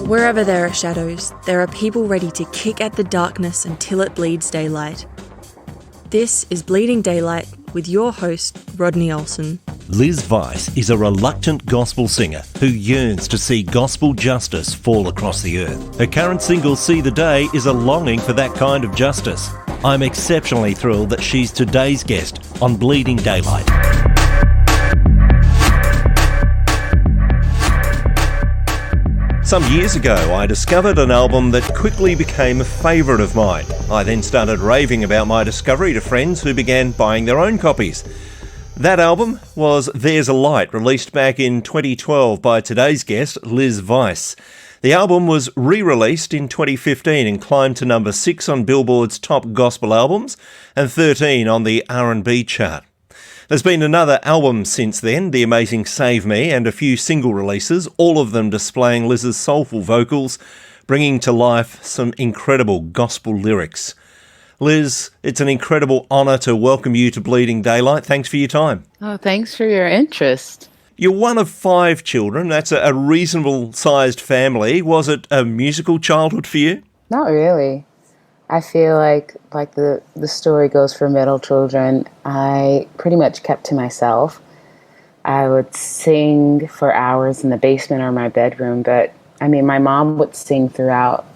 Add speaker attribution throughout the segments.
Speaker 1: Wherever there are shadows, there are people ready to kick at the darkness until it bleeds daylight. This is Bleeding Daylight with your host, Rodney Olsen.
Speaker 2: Liz Weiss is a reluctant gospel singer who yearns to see gospel justice fall across the earth. Her current single, See the Day, is a longing for that kind of justice. I'm exceptionally thrilled that she's today's guest on Bleeding Daylight. Some years ago, I discovered an album that quickly became a favourite of mine. I then started raving about my discovery to friends who began buying their own copies. That album was There's a Light, released back in 2012 by today's guest, Liz Weiss. The album was re-released in 2015 and climbed to number 6 on Billboard's top gospel albums and 13 on the R&B chart. There's been another album since then, The Amazing Save Me, and a few single releases, all of them displaying Liz's soulful vocals, bringing to life some incredible gospel lyrics. Liz, it's an incredible honour to welcome you to Bleeding Daylight. Thanks for your time.
Speaker 3: Oh, thanks for your interest.
Speaker 2: You're one of 5 children. That's a reasonable-sized family. Was it a musical childhood for you?
Speaker 3: Not really. I feel like the story goes for middle children, I pretty much kept to myself. I would sing for hours in the basement or my bedroom, but my mom would sing throughout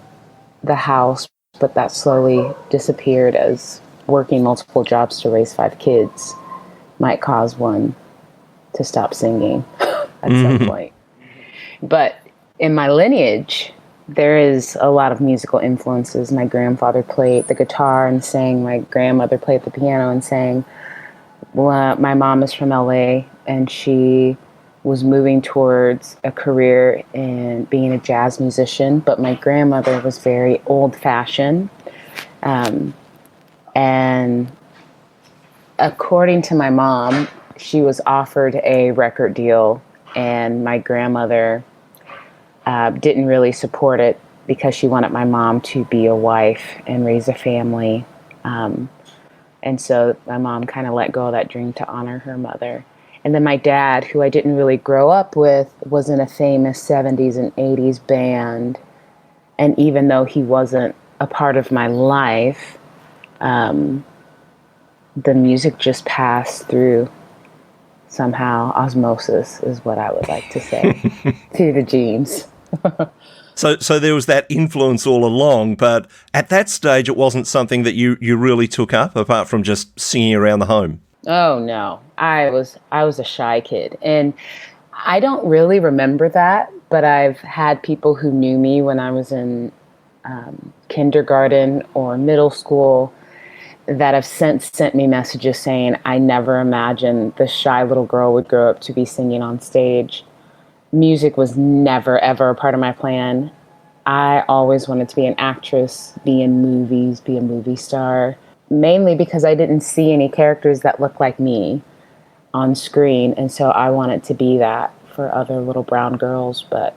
Speaker 3: the house, but that slowly disappeared as working multiple jobs to raise 5 kids might cause one to stop singing at some point. But in my lineage, there is a lot of musical influences. My grandfather played the guitar and sang. My grandmother played the piano and sang. Well, my mom is from LA, and she was moving towards a career in being a jazz musician, but my grandmother was very old-fashioned. And according to my mom, she was offered a record deal, and my grandmother didn't really support it because she wanted my mom to be a wife and raise a family. And so my mom kind of let go of that dream to honor her mother. And then my dad, who I didn't really grow up with, was in a famous 70s and 80s band. And even though he wasn't a part of my life, the music just passed through somehow. Osmosis is what I would like to say, through the genes.
Speaker 2: So there was that influence all along, but at that stage it wasn't something that you really took up, apart from just singing around the home.
Speaker 3: Oh no, I was a shy kid, and I don't really remember that, but I've had people who knew me when I was in kindergarten or middle school that have since sent me messages saying, I never imagined the shy little girl would grow up to be singing on stage. Music was never, ever a part of my plan. I always wanted to be an actress, be in movies, be a movie star, mainly because I didn't see any characters that looked like me on screen. And so I wanted to be that for other little brown girls. But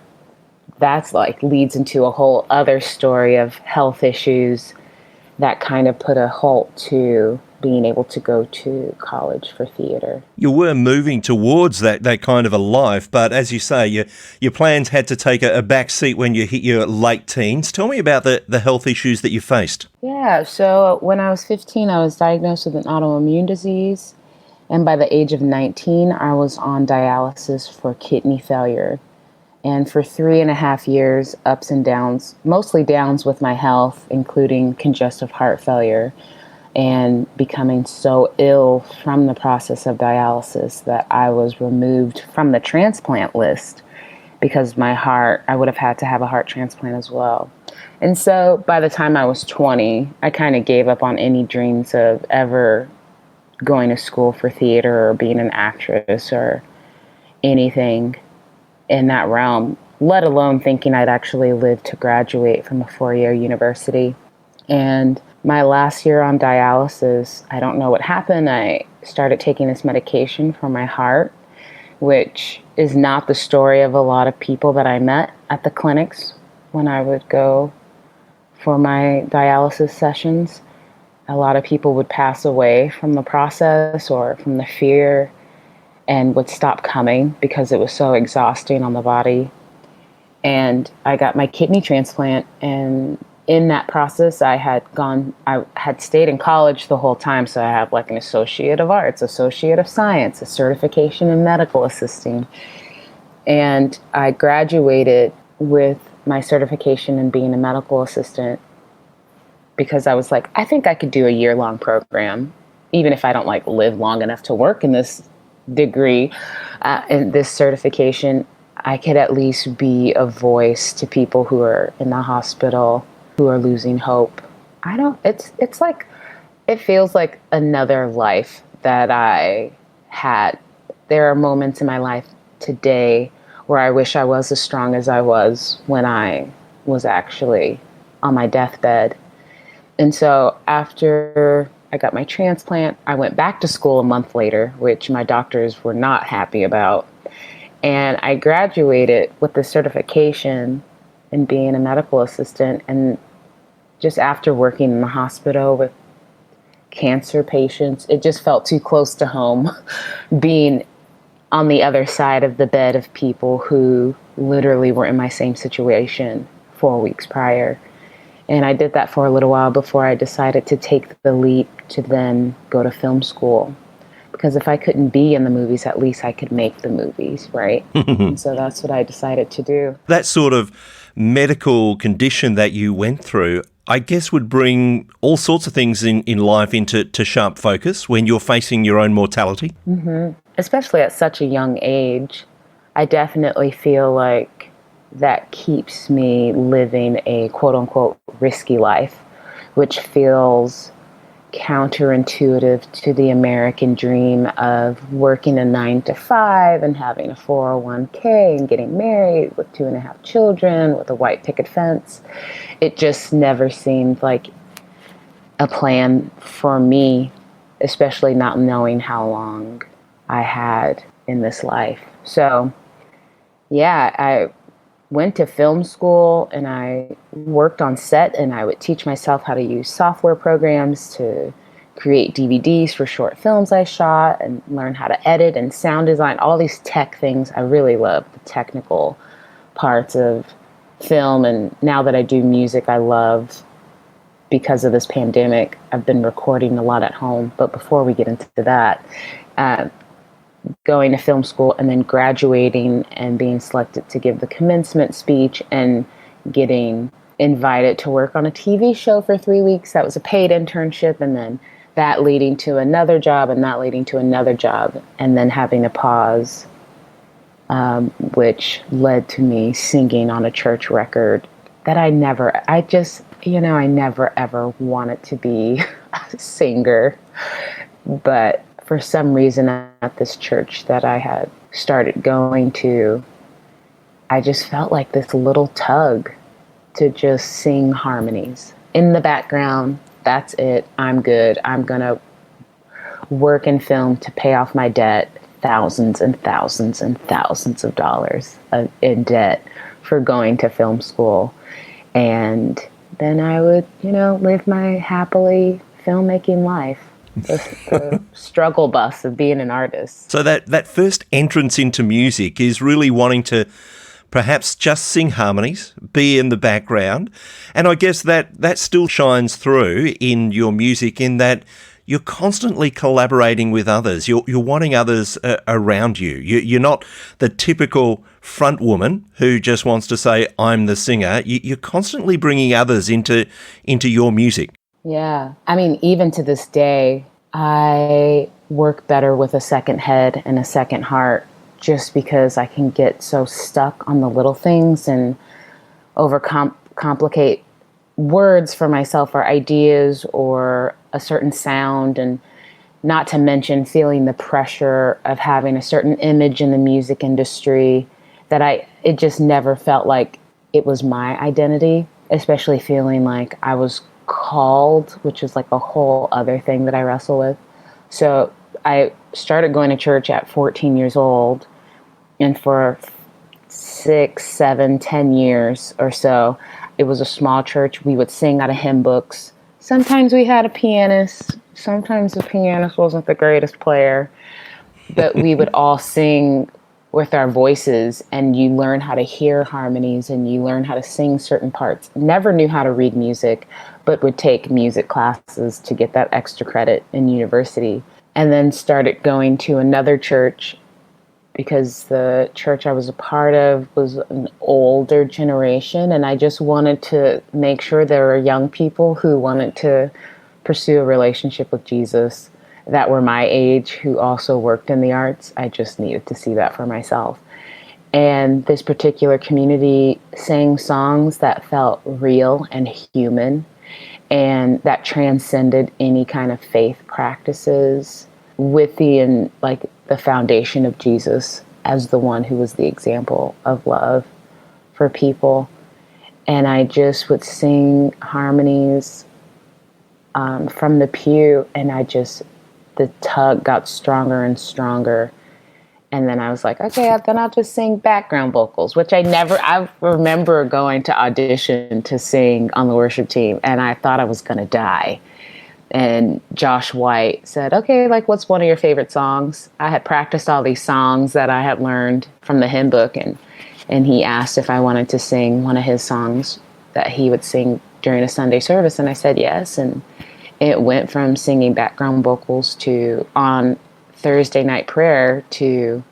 Speaker 3: that's leads into a whole other story of health issues that kind of put a halt to being able to go to college for theater.
Speaker 2: You were moving towards that kind of a life, but as you say, your plans had to take a back seat when you hit your late teens. Tell me about the health issues that you faced.
Speaker 3: Yeah, so when I was 15, I was diagnosed with an autoimmune disease, and by the age of 19, I was on dialysis for kidney failure. And for 3.5 years, ups and downs, mostly downs with my health, including congestive heart failure, and becoming so ill from the process of dialysis that I was removed from the transplant list because I would have had to have a heart transplant as well. And so by the time I was 20, I kind of gave up on any dreams of ever going to school for theater or being an actress or anything in that realm, let alone thinking I'd actually live to graduate from a 4-year university. And my last year on dialysis, I don't know what happened. I started taking this medication for my heart, which is not the story of a lot of people that I met at the clinics when I would go for my dialysis sessions. A lot of people would pass away from the process or from the fear and would stop coming because it was so exhausting on the body. And I got my kidney transplant. And in that process, I had stayed in college the whole time. So I have like an Associate of Arts, Associate of Science, a certification in medical assisting. And I graduated with my certification in being a medical assistant because I was like, I think I could do a year-long program, even if I don't like live long enough to work in this degree, in this certification. I could at least be a voice to people who are in the hospital, who are losing hope. It's like, it feels like another life that I had. There are moments in my life today where I wish I was as strong as I was when I was actually on my deathbed. And so after I got my transplant, I went back to school a month later, which my doctors were not happy about. And I graduated with the certification in being a medical assistant. And just after working in the hospital with cancer patients, it just felt too close to home being on the other side of the bed of people who literally were in my same situation 4 weeks prior. And I did that for a little while before I decided to take the leap to then go to film school. Because if I couldn't be in the movies, at least I could make the movies, right? And so that's what I decided to do.
Speaker 2: That sort of medical condition that you went through, I guess, would bring all sorts of things in life into sharp focus when you're facing your own mortality.
Speaker 3: Mm-hmm. Especially at such a young age. I definitely feel like that keeps me living a quote-unquote risky life, which feels counterintuitive to the American dream of working a 9-to-5 and having a 401k and getting married with 2.5 children with a white picket fence. It just never seemed like a plan for me, especially not knowing how long I had in this life. So yeah, I went to film school and I worked on set, and I would teach myself how to use software programs to create DVDs for short films I shot, and learn how to edit and sound design, all these tech things. I really love the technical parts of film. And now that I do music, I love, because of this pandemic, I've been recording a lot at home. But before we get into that, going to film school and then graduating and being selected to give the commencement speech and getting invited to work on a TV show for 3 weeks. That was a paid internship, and then that leading to another job, and that leading to another job, and then having a pause, which led to me singing on a church record that I never ever wanted to be a singer. But for some reason at this church that I had started going to, I just felt like this little tug to just sing harmonies in the background. That's it. I'm good. I'm going to work in film to pay off my debt, thousands and thousands and thousands of dollars in debt for going to film school. And then I would, live my happily filmmaking life. The struggle bus of being an artist.
Speaker 2: So that first entrance into music is really wanting to perhaps just sing harmonies, be in the background. And I guess that still shines through in your music, in that you're constantly collaborating with others. You're wanting others around you. You're not the typical front woman who just wants to say, I'm the singer. You're constantly bringing others into your music.
Speaker 3: Yeah. I mean, even to this day, I work better with a second head and a second heart, just because I can get so stuck on the little things and overcomplicate words for myself or ideas or a certain sound, and not to mention feeling the pressure of having a certain image in the music industry that it just never felt like it was my identity, especially feeling like I was called, which is like a whole other thing that I wrestle with. So I started going to church at 14 years old, and for 6, 7, 10 years or so, it was a small church. We would sing out of hymn books. Sometimes we had a pianist. Sometimes the pianist wasn't the greatest player, but we would all sing with our voices, and you learn how to hear harmonies and you learn how to sing certain parts. Never knew how to read music, but would take music classes to get that extra credit in university. And then started going to another church because the church I was a part of was an older generation, and I just wanted to make sure there were young people who wanted to pursue a relationship with Jesus that were my age who also worked in the arts. I just needed to see that for myself. And this particular community sang songs that felt real and human and that transcended any kind of faith practices with the foundation of Jesus as the one who was the example of love for people. And I just would sing harmonies from the pew, and the tug got stronger and stronger. And then I was like, okay, then I'll just sing background vocals, which I remember going to audition to sing on the worship team, and I thought I was going to die. And Josh White said, okay, what's one of your favorite songs? I had practiced all these songs that I had learned from the hymn book, and he asked if I wanted to sing one of his songs that he would sing during a Sunday service, and I said yes. And it went from singing background vocals to, on Thursday night prayer, to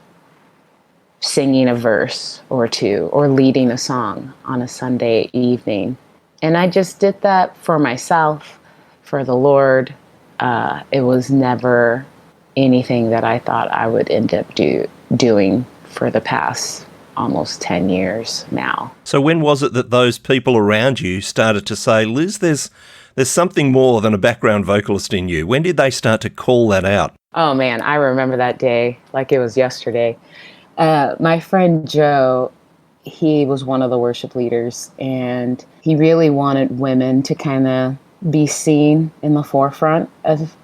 Speaker 3: singing a verse or two or leading a song on a Sunday evening. And I just did that for myself, for the Lord. It was never anything that I thought I would end up doing for the past almost 10 years now.
Speaker 2: So when was it that those people around you started to say, Liz, there's something more than a background vocalist in you? When did they start to call that out?
Speaker 3: Oh man, I remember that day like it was yesterday. My friend Joe, he was one of the worship leaders, and he really wanted women to kind of be seen in the forefront of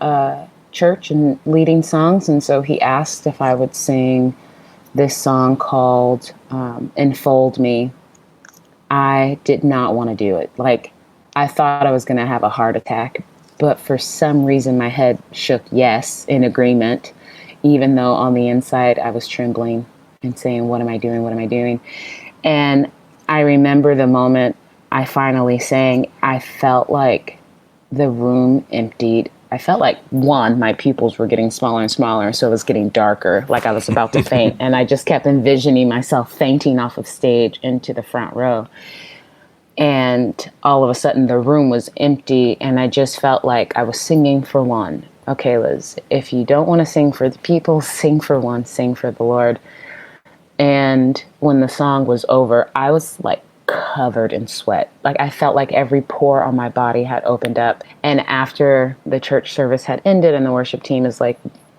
Speaker 3: church and leading songs. And so he asked if I would sing this song called Enfold Me. I did not want to do it. I thought I was going to have a heart attack, but for some reason my head shook yes in agreement, even though on the inside I was trembling and saying, what am I doing? What am I doing? And I remember the moment I finally sang, I felt like the room emptied. I felt like, one, my pupils were getting smaller and smaller, so it was getting darker, like I was about to faint. And I just kept envisioning myself fainting off of stage into the front row. And all of a sudden the room was empty, and I just felt like I was singing for one. Okay, Liz, if you don't want to sing for the people, sing for one, sing for the Lord. And when the song was over, I was covered in sweat. I felt like every pore on my body had opened up. And after the church service had ended and the worship team is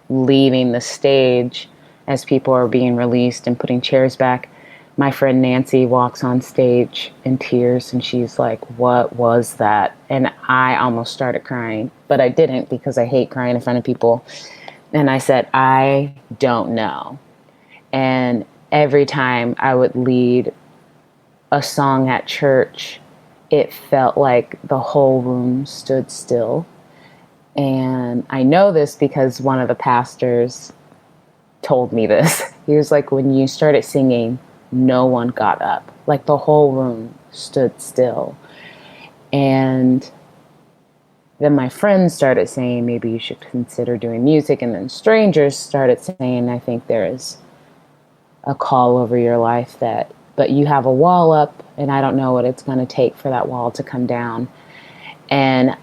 Speaker 3: leaving the stage as people are being released and putting chairs back, my friend Nancy walks on stage in tears, and she's like, what was that? And I almost started crying, but I didn't, because I hate crying in front of people. And I said, I don't know. And every time I would lead a song at church, it felt like the whole room stood still. And I know this because one of the pastors told me this. He was like, when you started singing, no one got up. The whole room stood still. And then my friends started saying, maybe you should consider doing music. And then strangers started saying, I think there is a call over your life but you have a wall up, and I don't know what it's going to take for that wall to come down. And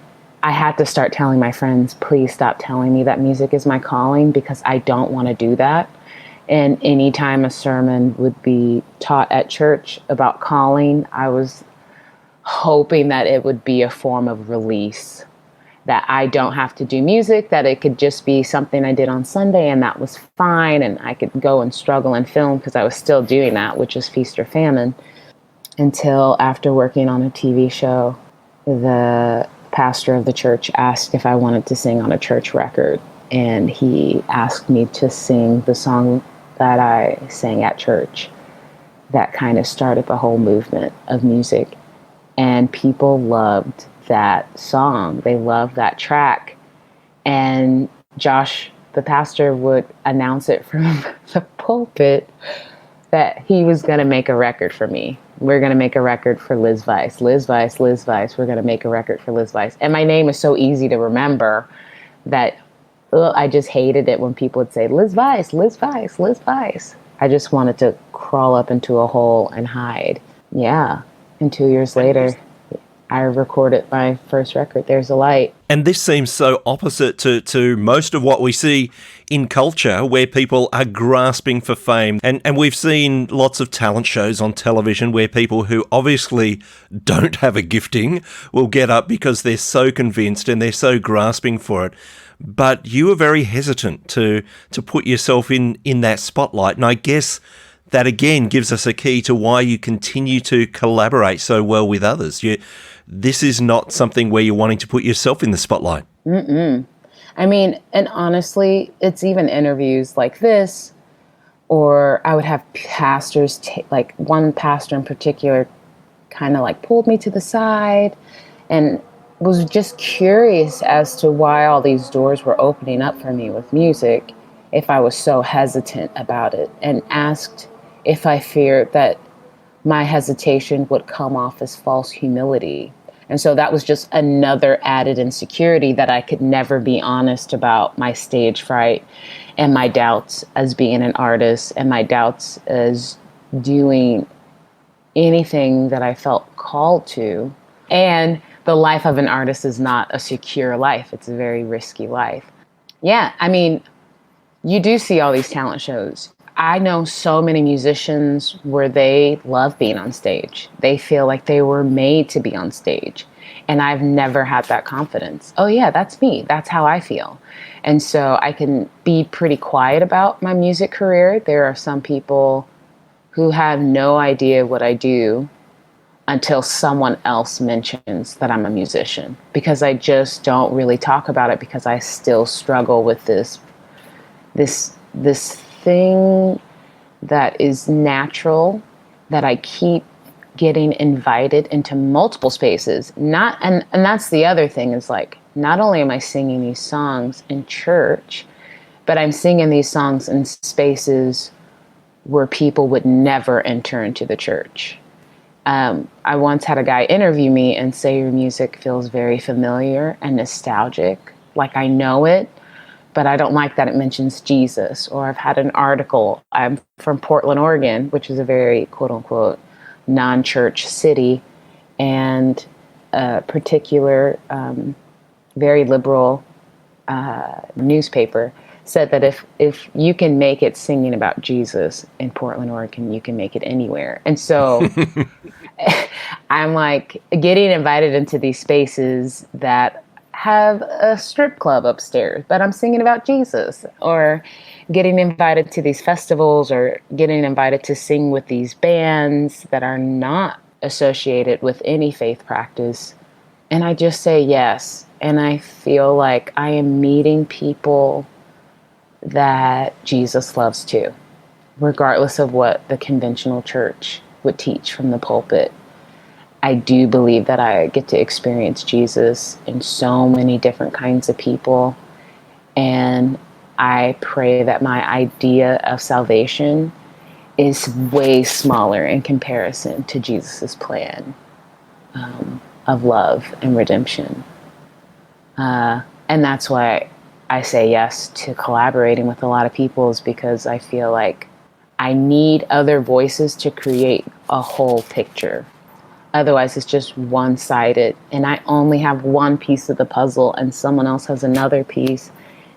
Speaker 3: I had to start telling my friends, please stop telling me that music is my calling, because I don't want to do that. And anytime a sermon would be taught at church about calling, I was hoping that it would be a form of release, that I don't have to do music, that it could just be something I did on Sunday, and that was fine, and I could go and struggle and film, because I was still doing that, which is feast or famine. Until after working on a TV show, the pastor of the church asked if I wanted to sing on a church record, and he asked me to sing the song that I sang at church. That kind of started the whole movement of music, and people loved that song. They loved that track. And Josh, the pastor, would announce it the pulpit that he was going to make a record for me. We're going to make a record for Liz Weiss. Liz Weiss, Liz Weiss. We're going to make a record for Liz Weiss. And my name is so easy to remember that I just hated it when people would say, Liz Weiss, Liz Weiss, Liz Weiss. I just wanted to crawl up into a hole and hide. Yeah. And 2 years later, I recorded my first record, There's a Light.
Speaker 2: And this seems so opposite to most of what we see in culture, where people are grasping for fame. And we've seen lots of talent shows on television where people who obviously don't have a gifting will get up because they're so convinced and they're so grasping for it. But you were very hesitant to put yourself in that spotlight. And I guess that, again, gives us a key to why you continue to collaborate so well with others. This is not something where you're wanting to put yourself in the spotlight.
Speaker 3: I mean, and honestly, it's even interviews like this, or I would have pastors, like one pastor in particular kind of like pulled me to the side and was just curious as to why all these doors were opening up for me with music if I was so hesitant about it, and asked if I feared that my hesitation would come off as false humility. And so that was just another added insecurity that I could never be honest about my stage fright and my doubts as being an artist and my doubts as doing anything that I felt called to. And the life of an artist is not a secure life. It's a very risky life. Yeah, I mean, you do see all these talent shows. I know so many musicians where they love being on stage. They feel like they were made to be on stage. And I've never had that confidence. Oh yeah, that's me. That's how I feel. And so I can be pretty quiet about my music career. There are some people who have no idea what I do until someone else mentions that I'm a musician, because I just don't really talk about it, because I still struggle with this thing that is natural, that I keep getting invited into multiple spaces. And that's the other thing, is like, not only am I singing these songs in church, but I'm singing these songs in spaces where people would never enter into the church. I once had a guy interview me and say, your music feels very familiar and nostalgic, like I know it, but I don't like that it mentions Jesus. Or I've had an article, I'm from Portland, Oregon, which is a very quote unquote non-church city, and a particular very liberal newspaper said that if you can make it singing about Jesus in Portland, Oregon, you can make it anywhere. And so I'm like getting invited into these spaces that have a strip club upstairs, but I'm singing about Jesus, or getting invited to these festivals, or getting invited to sing with these bands that are not associated with any faith practice. And I just say yes. And I feel like I am meeting people that Jesus loves too, regardless of what the conventional church would teach from the pulpit. I do believe that I get to experience Jesus in so many different kinds of people. And I pray that my idea of salvation is way smaller in comparison to Jesus's plan of love and redemption. And that's why I say yes to collaborating with a lot of people, is because I feel like I need other voices to create a whole picture. Otherwise, it's just one-sided, and I only have one piece of the puzzle and someone else has another piece,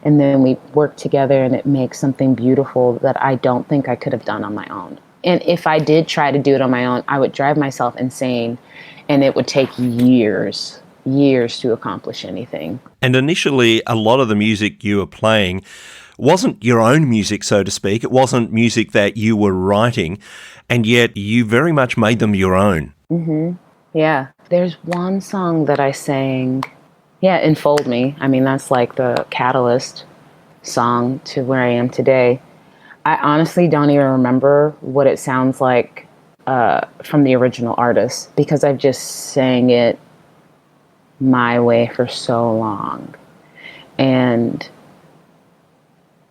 Speaker 3: and then we work together and it makes something beautiful that I don't think I could have done on my own. And if I did try to do it on my own, I would drive myself insane, and it would take years to accomplish anything.
Speaker 2: And initially, a lot of the music you were playing wasn't your own music, so to speak. It wasn't music that you were writing, and yet you very much made them your own.
Speaker 3: Mm-hmm. Yeah. There's one song that I sang, Enfold Me. I mean, that's like the catalyst song to where I am today. I honestly don't even remember what it sounds like from the original artist, because I've just sang it my way for so long. And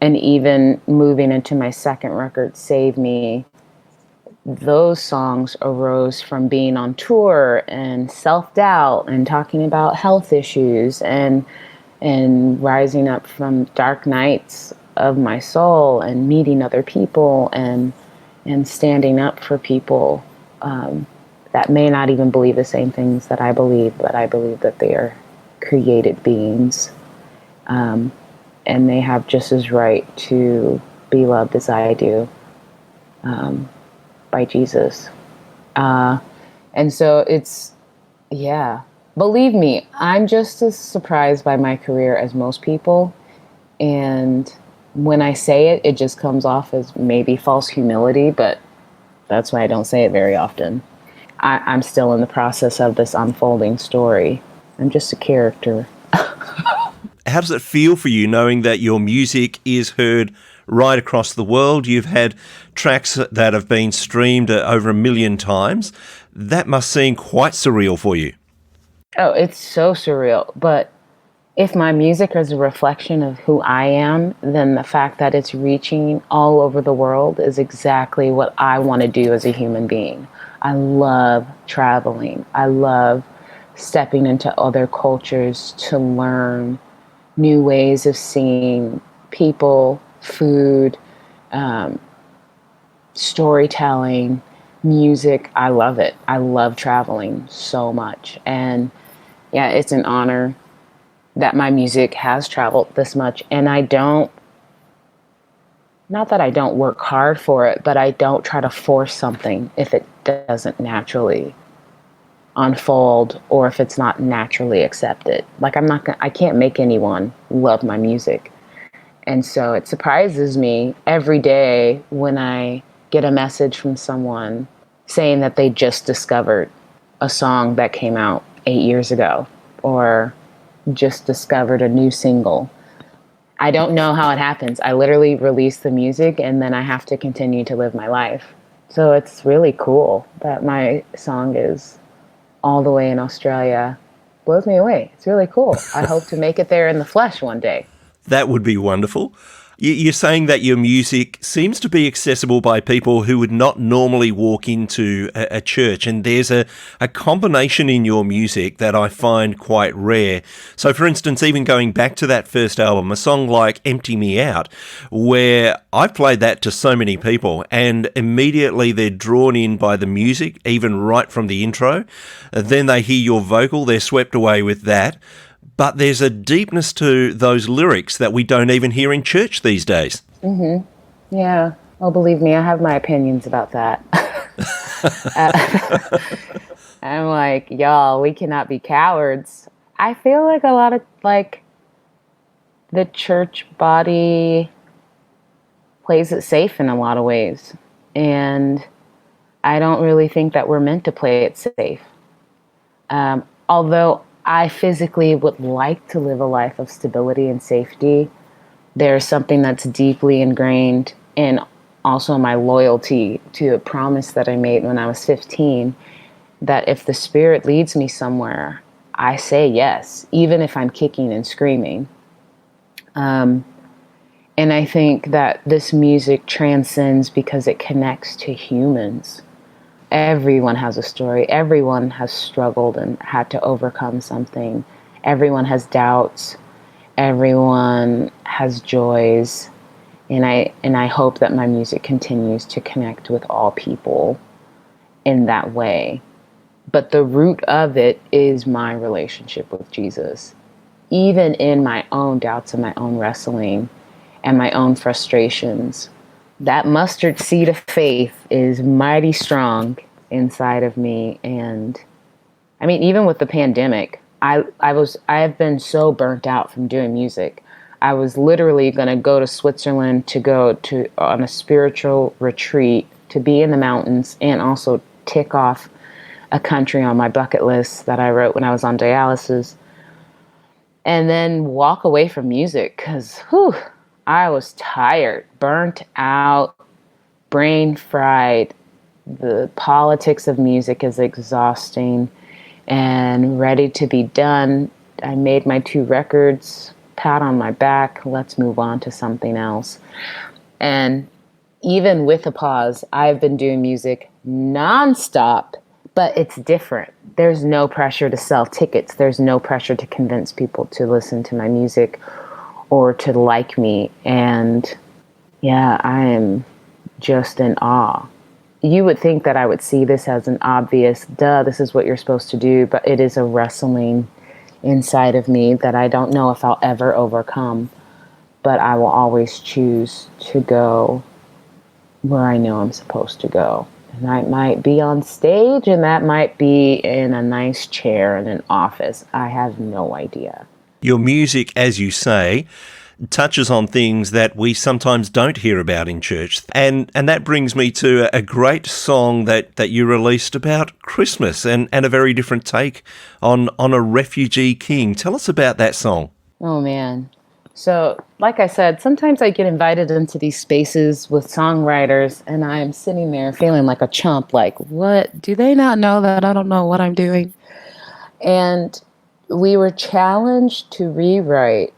Speaker 3: And even moving into my second record, Save Me, those songs arose from being on tour and self-doubt and talking about health issues and rising up from dark nights of my soul and meeting other people and standing up for people that may not even believe the same things that I believe, but I believe that they are created beings, and they have just as right to be loved as I do, by Jesus. And so it's, yeah, believe me, I'm just as surprised by my career as most people. And when I say it, it just comes off as maybe false humility, but that's why I don't say it very often. I'm still in the process of this unfolding story. I'm just a character.
Speaker 2: How does it feel for you knowing that your music is heard right across the world? You've had tracks that have been streamed over 1 million times. That must seem quite surreal for you.
Speaker 3: Oh, it's so surreal. But if my music is a reflection of who I am, then the fact that it's reaching all over the world is exactly what I want to do as a human being. I love traveling. I love stepping into other cultures to learn new ways of seeing people, food, storytelling, music. I love it. I love traveling so much. And yeah, it's an honor that my music has traveled this much. And not that I don't work hard for it, but I don't try to force something if it doesn't naturally unfold or if it's not naturally accepted. Like I can't make anyone love my music. And so it surprises me every day when I get a message from someone saying that they just discovered a song that came out 8 years ago or just discovered a new single. I don't know how it happens. I literally release the music and then I have to continue to live my life. So it's really cool that my song is all the way in Australia. Blows me away. It's really cool. I hope to make it there in the flesh one day.
Speaker 2: That would be wonderful. You're saying that your music seems to be accessible by people who would not normally walk into a church, and there's a combination in your music that I find quite rare. So, for instance, even going back to that first album, a song like Empty Me Out, where I've played that to so many people, and immediately they're drawn in by the music, even right from the intro. Then they hear your vocal, they're swept away with that. But there's a deepness to those lyrics that we don't even hear in church these days.
Speaker 3: Mm-hmm. Yeah. Oh, believe me, I have my opinions about that. I'm like, y'all, we cannot be cowards. I feel like a lot of, the church body plays it safe in a lot of ways. And I don't really think that we're meant to play it safe. Although I physically would like to live a life of stability and safety, there's something that's deeply ingrained in also my loyalty to a promise that I made when I was 15, that if the Spirit leads me somewhere, I say yes, even if I'm kicking and screaming. And I think that this music transcends because it connects to humans. Everyone has a story. Everyone has struggled and had to overcome something. Everyone has doubts. Everyone has joys. And I hope that my music continues to connect with all people in that way. But the root of it is my relationship with Jesus. Even in my own doubts and my own wrestling and my own frustrations, that mustard seed of faith is mighty strong inside of me. And I mean, even with the pandemic, I have been so burnt out from doing music. I was literally going to go to Switzerland to go on a spiritual retreat, to be in the mountains, and also tick off a country on my bucket list that I wrote when I was on dialysis, and then walk away from music because I was tired, burnt out, brain fried. The politics of music is exhausting and ready to be done. I made my 2 records pat on my back, let's move on to something else. And even with a pause, I've been doing music nonstop, but it's different. There's no pressure to sell tickets. There's no pressure to convince people to listen to my music or to like me. And yeah, I am just in awe. You would think that I would see this as an obvious, duh, this is what you're supposed to do, but it is a wrestling inside of me that I don't know if I'll ever overcome. But I will always choose to go where I know I'm supposed to go. And that might be on stage, and that might be in a nice chair in an office. I have no idea.
Speaker 2: Your music, as you say, touches on things that we sometimes don't hear about in church. And that brings me to a great song that you released about Christmas and a very different take on a refugee king. Tell us about that song.
Speaker 3: Oh, man. So, like I said, sometimes I get invited into these spaces with songwriters, and I'm sitting there feeling like a chump, like, what? Do they not know that I don't know what I'm doing? And we were challenged to rewrite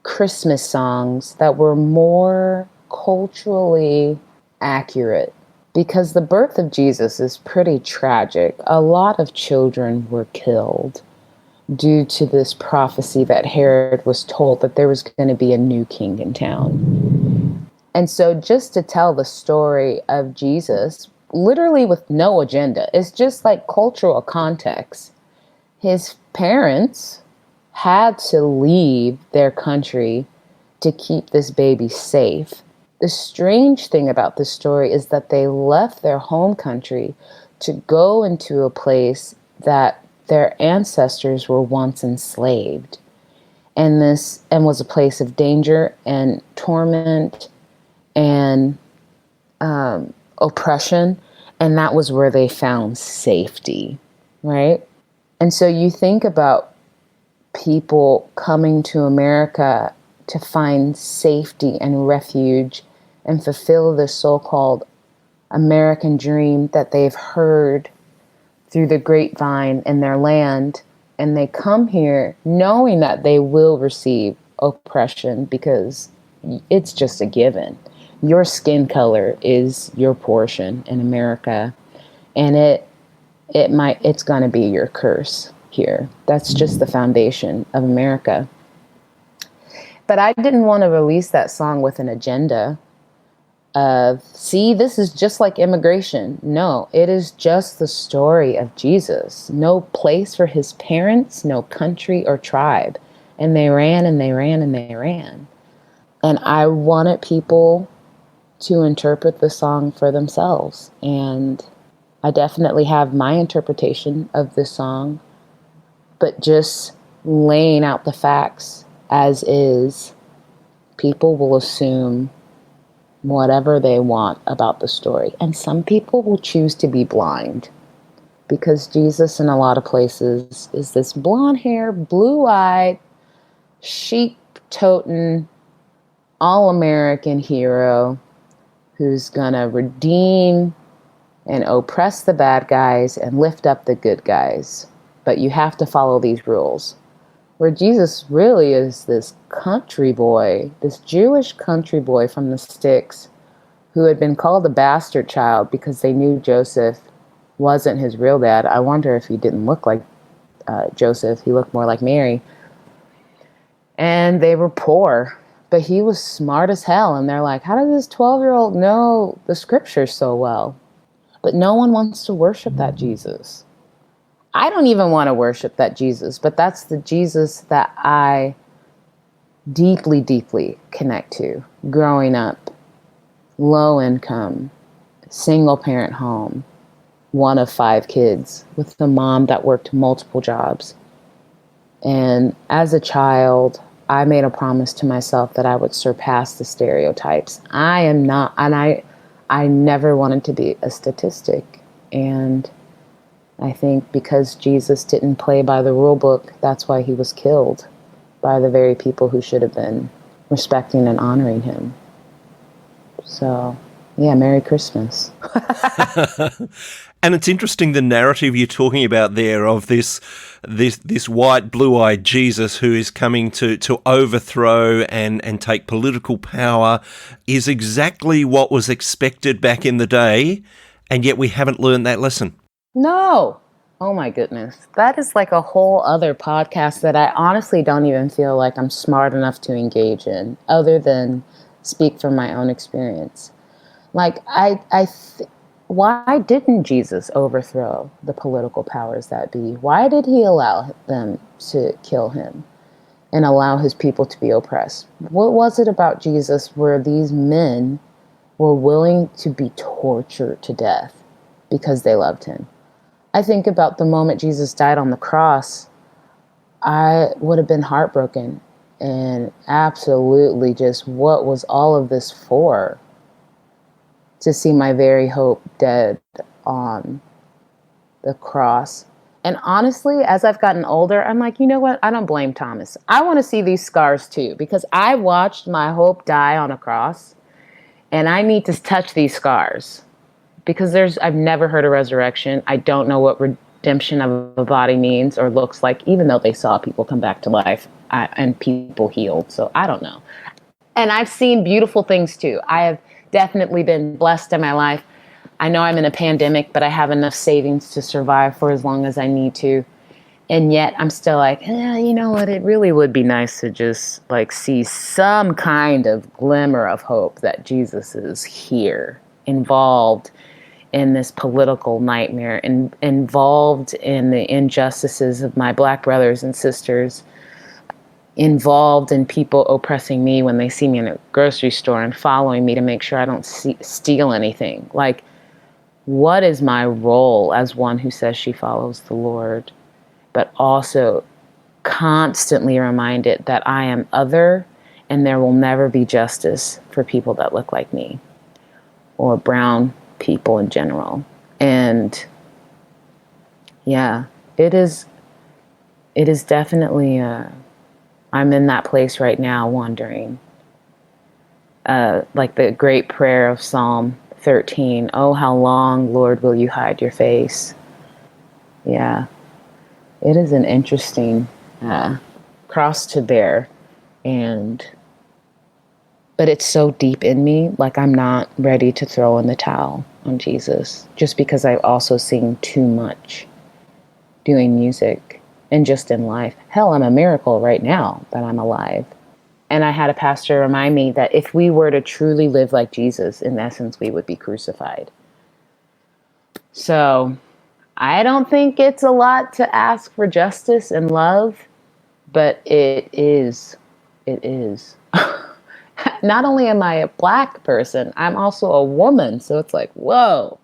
Speaker 3: Christmas songs that were more culturally accurate, because the birth of Jesus is pretty tragic. A lot of children were killed due to this prophecy that Herod was told that there was going to be a new king in town. And so just to tell the story of Jesus, literally with no agenda, it's just like cultural context. His parents had to leave their country to keep this baby safe. The strange thing about this story is that they left their home country to go into a place that their ancestors were once enslaved, and was a place of danger and torment and oppression, and that was where they found safety, right? And so you think about people coming to America to find safety and refuge and fulfill this so-called American dream that they've heard through the grapevine in their land, and they come here knowing that they will receive oppression because it's just a given. Your skin color is your portion in America, and it's going to be your curse here. That's just the foundation of America. But I didn't want to release that song with an agenda of, see, this is just like immigration. No, it is just the story of Jesus. No place for his parents, no country or tribe. And they ran and they ran and they ran. And I wanted people to interpret the song for themselves. And I definitely have my interpretation of this song, but just laying out the facts as is, people will assume whatever they want about the story. And some people will choose to be blind, because Jesus in a lot of places is this blonde hair, blue-eyed, sheep-toting, all-American hero who's gonna redeem and oppress the bad guys and lift up the good guys. But you have to follow these rules. Where Jesus really is this country boy, this Jewish country boy from the sticks, who had been called a bastard child because they knew Joseph wasn't his real dad. I wonder if he didn't look like Joseph. He looked more like Mary. And they were poor, but he was smart as hell. And they're like, how does this 12-year-old know the scriptures so well? But no one wants to worship that Jesus. I don't even want to worship that Jesus, but that's the Jesus that I deeply, deeply connect to. Growing up, low income, single parent home, one of 5 kids with a mom that worked multiple jobs. And as a child, I made a promise to myself that I would surpass the stereotypes. I am not, and I never wanted to be a statistic. And I think because Jesus didn't play by the rule book, that's why he was killed by the very people who should have been respecting and honoring him. So Yeah, Merry Christmas.
Speaker 2: And it's interesting the narrative you're talking about there of this white, blue-eyed Jesus who is coming to overthrow and take political power is exactly what was expected back in the day, and yet we haven't learned that lesson.
Speaker 3: No. Oh my goodness. That is like a whole other podcast that I honestly don't even feel like I'm smart enough to engage in, other than speak from my own experience. Like, why didn't Jesus overthrow the political powers that be? Why did he allow them to kill him and allow his people to be oppressed? What was it about Jesus where these men were willing to be tortured to death because they loved him? I think about the moment Jesus died on the cross, I would have been heartbroken and absolutely just, what was all of this for? To see my very hope dead on the cross. And honestly, as I've gotten older, I'm like, you know what? I don't blame Thomas. I want to see these scars too, because I watched my hope die on a cross, and I need to touch these scars because I've never heard of resurrection. I don't know what redemption of a body means or looks like, even though they saw people come back to life and people healed. So I don't know. And I've seen beautiful things too. I have definitely been blessed in my life. I know I'm in a pandemic, but I have enough savings to survive for as long as I need to. And yet I'm still like, you know what? It really would be nice to just like see some kind of glimmer of hope that Jesus is here, involved in this political nightmare, and involved in the injustices of my Black brothers and sisters, involved in people oppressing me when they see me in a grocery store and following me to make sure I don't steal anything. Like, what is my role as one who says she follows the Lord, but also constantly reminded that I am other and there will never be justice for people that look like me or brown people in general. And yeah, it is definitely I'm in that place right now wondering, like the great prayer of Psalm 13, oh, how long, Lord, will you hide your face? Yeah, it is an interesting cross to bear, but it's so deep in me, like I'm not ready to throw in the towel on Jesus, just because I've also seen too much doing music and just in life. Hell, I'm a miracle right now that I'm alive. And I had a pastor remind me that if we were to truly live like Jesus, in essence, we would be crucified. So I don't think it's a lot to ask for justice and love, but it is. It is. Not only am I a Black person, I'm also a woman. So it's like, whoa,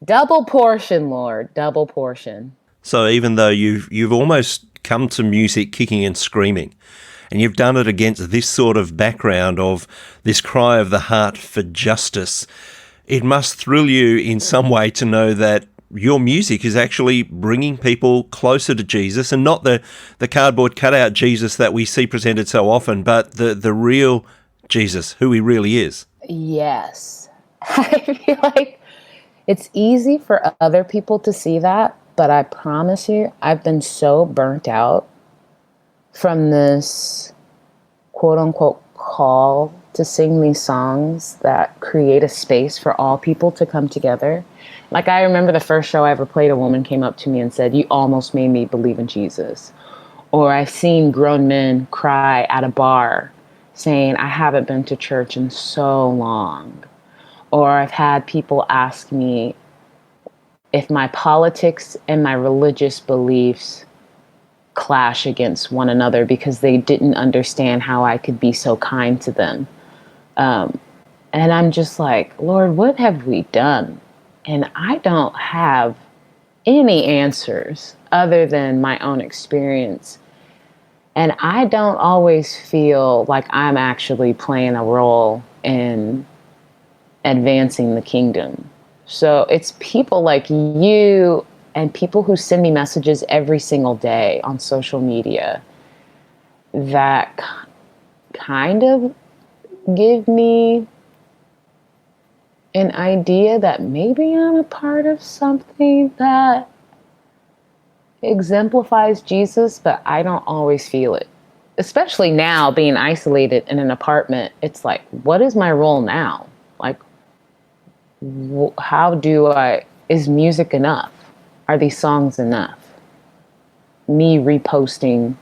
Speaker 3: double portion, Lord, double portion.
Speaker 2: So even though you've almost come to music kicking and screaming, and you've done it against this sort of background of this cry of the heart for justice, it must thrill you in some way to know that your music is actually bringing people closer to Jesus, and not the cardboard cutout Jesus that we see presented so often, but the real Jesus, who he really is.
Speaker 3: Yes. I feel like it's easy for other people to see that, but I promise you, I've been so burnt out from this quote unquote call to sing these songs that create a space for all people to come together. Like, I remember the first show I ever played, a woman came up to me and said, you almost made me believe in Jesus. Or I've seen grown men cry at a bar saying, I haven't been to church in so long. Or I've had people ask me if my politics and my religious beliefs clash against one another because they didn't understand how I could be so kind to them. And I'm just like, Lord, what have we done? And I don't have any answers other than my own experience. And I don't always feel like I'm actually playing a role in advancing the kingdom. So it's people like you and people who send me messages every single day on social media that kind of give me an idea that maybe I'm a part of something that exemplifies Jesus, but I don't always feel it. Especially now, being isolated in an apartment, it's like, what is my role now? Like, is music enough? Are these songs enough? Me reposting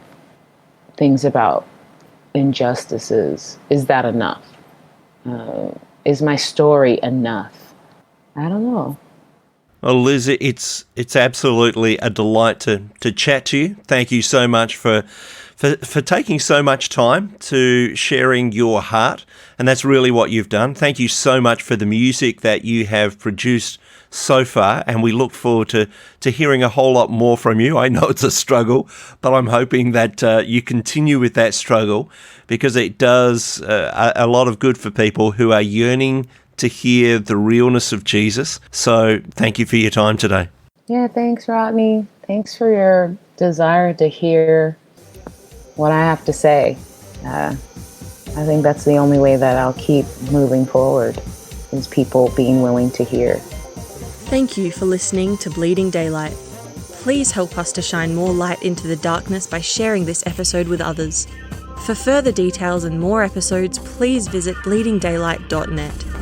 Speaker 3: things about injustices, is that enough? Is my story enough? I don't know.
Speaker 2: Well, Liz, it's absolutely a delight to chat to you. Thank you so much for taking so much time to sharing your heart, and that's really what you've done. Thank you so much for the music that you have produced so far, and we look forward to hearing a whole lot more from you. I know it's a struggle, but I'm hoping that you continue with that struggle, because it does a lot of good for people who are yearning to hear the realness of Jesus. So thank you for your time today.
Speaker 3: Yeah, thanks, Rodney. Thanks for your desire to hear what I have to say. I think that's the only way that I'll keep moving forward, is people being willing to hear.
Speaker 1: Thank you for listening to Bleeding Daylight. Please help us to shine more light into the darkness by sharing this episode with others. For further details and more episodes, please visit bleedingdaylight.net.